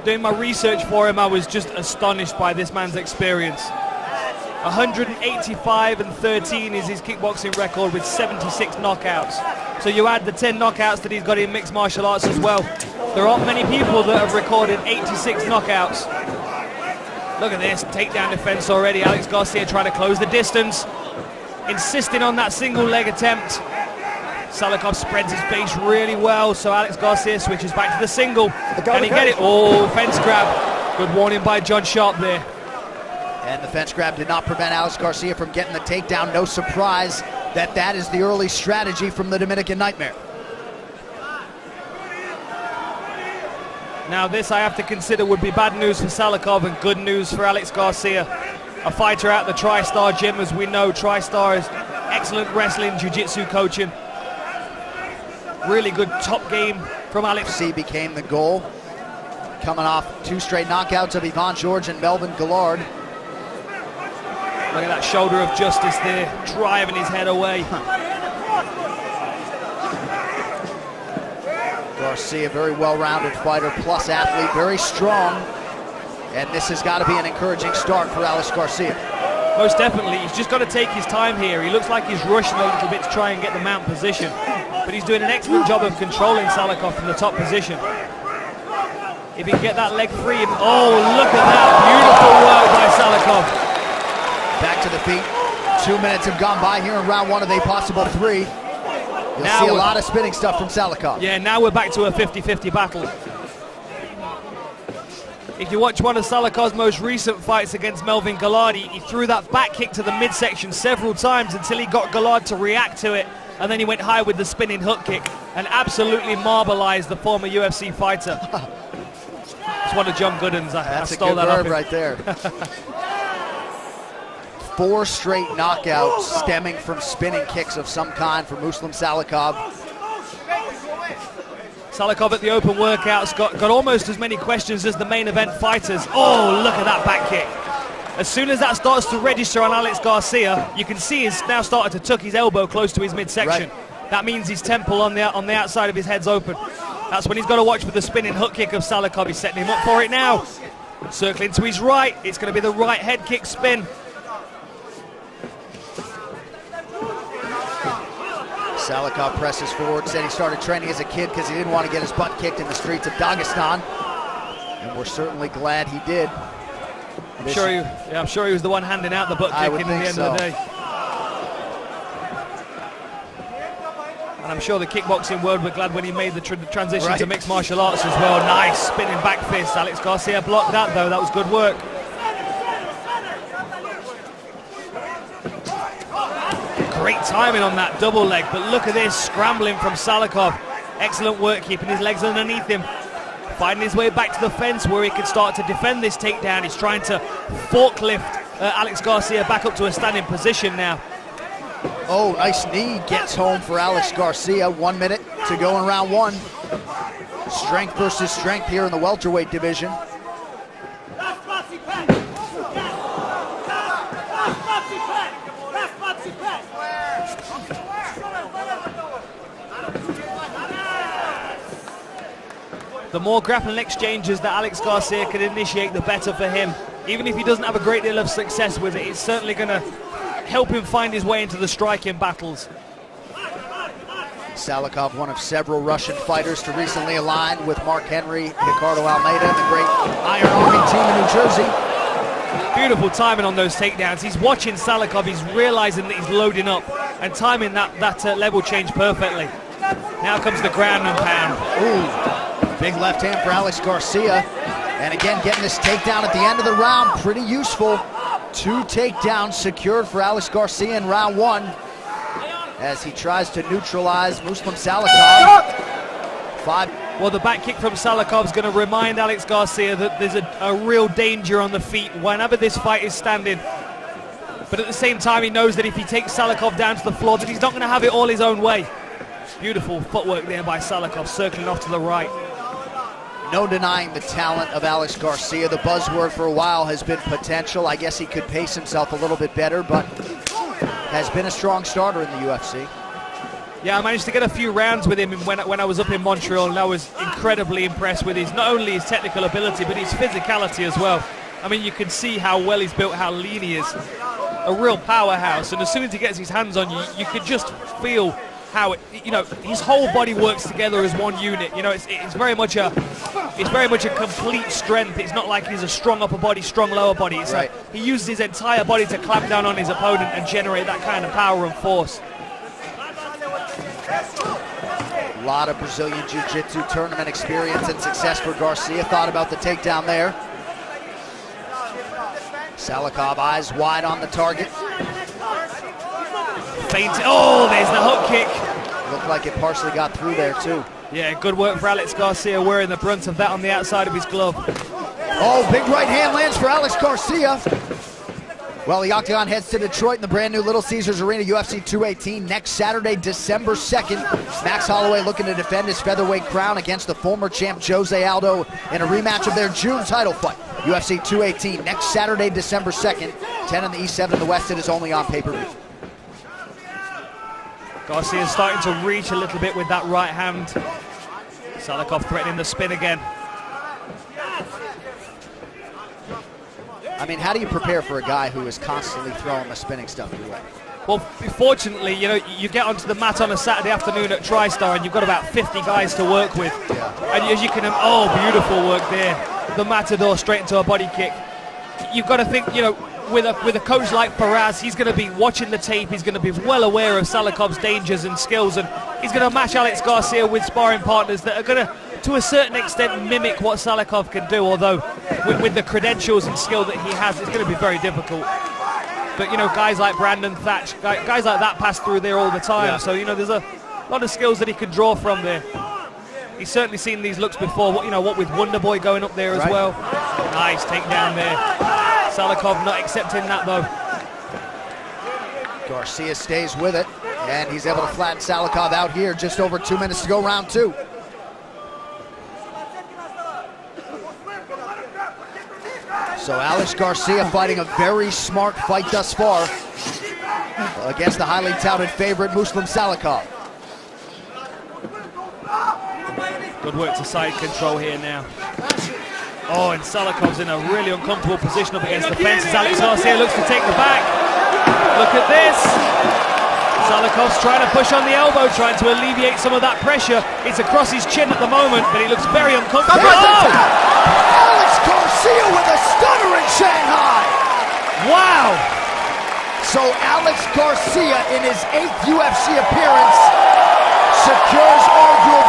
doing my research for him, I was just astonished by this man's experience. 185-13 is his kickboxing record with 76 knockouts. So you add the 10 knockouts that he's got in mixed martial arts as well. There aren't many people that have recorded 86 knockouts. Look at this, takedown defense already. Alex Garcia trying to close the distance, insisting on that single leg attempt. Salihov spreads his base really well, so Alex Garcia switches back to the single. Can he get it? Oh, fence grab. Good warning by John Sharp there. And the fence grab did not prevent Alex Garcia from getting the takedown. No surprise that that is the early strategy from the Dominican Nightmare. Now this I have to consider would be bad news for Salihov and good news for Alex Garcia. A fighter at the TriStar gym, as we know. TriStar is excellent wrestling, jiu-jitsu coaching. Really good top game from Alex. C became the goal. Coming off 2 straight knockouts of Yvonne George and Melvin Gillard. Look at that shoulder of justice there, driving his head away. Garcia, very well-rounded fighter, plus athlete, very strong. And this has got to be an encouraging start for Alex Garcia. Most definitely, he's just got to take his time here. He looks like he's rushing a little bit to try and get the mount position. But he's doing an excellent job of controlling Salihov from the top position. If he can get that leg free, oh, look at that, beautiful work by Salihov. Back to the feet. 2 minutes have gone by here in round 1 of a possible 3. You'll now see a lot of spinning stuff from Salihov. Yeah, now we're back to a 50-50 battle. If you watch one of Salikhov's most recent fights against Melvin Gillard, he threw that back kick to the midsection several times until he got Gillard to react to it, and then he went high with the spinning hook kick and absolutely marbleized the former UFC fighter. It's one of John Gooden's. I stole that up right there. 4 straight knockouts stemming from spinning kicks of some kind for Mustlim Salihov. Salihov at the open workouts got almost as many questions as the main event fighters. Oh, look at that back kick. As soon as that starts to register on Alex Garcia, you can see he's now started to tuck his elbow close to his midsection. Right. That means his temple on the outside of his head's open. That's when he's got to watch for the spinning hook kick of Salihov. He's setting him up for it now. Circling to his right. It's going to be the right head kick spin. Salihov presses forward, said he started training as a kid because he didn't want to get his butt kicked in the streets of Dagestan. And we're certainly glad he did. I'm sure he was the one handing out the butt kick in the end of the day. And I'm sure the kickboxing world were glad when he made the transition to mixed martial arts as well. Nice spinning back fist. Alex Garcia blocked that though. That was good work. Great timing on that double leg, but look at this, scrambling from Salihov. Excellent work keeping his legs underneath him. Finding his way back to the fence where he can start to defend this takedown. He's trying to forklift Alex Garcia back up to a standing position now. Oh, nice knee gets home for Alex Garcia. 1 minute to go in round 1. Strength versus strength here in the welterweight division. The more grappling exchanges that Alex Garcia can initiate, the better for him. Even if he doesn't have a great deal of success with it, it's certainly going to help him find his way into the striking battles. Salihov, one of several Russian fighters to recently align with Mark Henry, Ricardo Almeida, and the great Iron Army team in New Jersey. Beautiful timing on those takedowns. He's watching Salihov, he's realizing that he's loading up and timing that level change perfectly. Now comes the ground and pound. Ooh. Big left hand for Alex Garcia. And again, getting this takedown at the end of the round, pretty useful. 2 takedowns secured for Alex Garcia in round 1 as he tries to neutralize Mustlim Salihov. 5. Well, the back kick from Salihov is going to remind Alex Garcia that there's a real danger on the feet whenever this fight is standing. But at the same time, he knows that if he takes Salihov down to the floor, that he's not going to have it all his own way. Beautiful footwork there by Salihov, circling off to the right. No denying the talent of Alex Garcia. The buzzword for a while has been potential. I guess he could pace himself a little bit better, but has been a strong starter in the UFC. Yeah, I managed to get a few rounds with him when I was up in Montreal, and I was incredibly impressed with his, not only his technical ability, but his physicality as well. I mean, you can see how well he's built, how lean he is. A real powerhouse, and as soon as he gets his hands on you, you can just feel how his whole body works together as one unit. It's very much a complete strength. It's not like he's a strong upper body, strong lower body. It's right. He uses his entire body to clamp down on his opponent and generate that kind of power and force. A lot of Brazilian Jiu-Jitsu tournament experience and success for Garcia. Thought about the takedown there. Salihov eyes wide on the target. Feint. Oh, there's the hook kick. Looked like it partially got through there too. Yeah, good work for Alex Garcia, wearing the brunt of that on the outside of his glove. Oh, big right hand lands for Alex Garcia. Well, the Octagon heads to Detroit in the brand new Little Caesars Arena, UFC 218, next Saturday, December 2nd. Max Holloway looking to defend his featherweight crown against the former champ Jose Aldo in a rematch of their June title fight. UFC 218, next Saturday, December 2nd, 10 in the East, 7 in the West. It is only on pay-per-view. Garcia's starting to reach a little bit with that right hand. Salihov threatening the spin again. I mean, how do you prepare for a guy who is constantly throwing the spinning stuff your way? Well, fortunately, you get onto the mat on a Saturday afternoon at TriStar and you've got about 50 guys to work with. Yeah. And as you can, oh, beautiful work there. The Matador straight into a body kick. You've got to think, with a coach like Faraz, he's going to be watching the tape. He's going to be well aware of Salihov's dangers and skills, and he's going to match Alex Garcia with sparring partners that are going to a certain extent, mimic what Salihov can do, although with the credentials and skill that he has, it's going to be very difficult. But, guys like Brandon Thatch, guys like that pass through there all the time. Yeah. So, there's a lot of skills that he can draw from there. He's certainly seen these looks before, what with Wonderboy going up there as well. Nice takedown there. Salihov not accepting that, though. Garcia stays with it, and he's able to flatten Salihov out here. Just over 2 minutes to go, round 2. So Alex Garcia fighting a very smart fight thus far against the highly touted favorite, Mustlim Salihov. Good work to side control here now. Oh, and Salihov's in a really uncomfortable position up against the fences. Alex Garcia looks to take the back. Look at this. Salihov's trying to push on the elbow, trying to alleviate some of that pressure. It's across his chin at the moment, but he looks very uncomfortable. Oh! Alex Garcia with a stunner in Shanghai. Wow. So Alex Garcia, in his 8th UFC appearance, secures arguable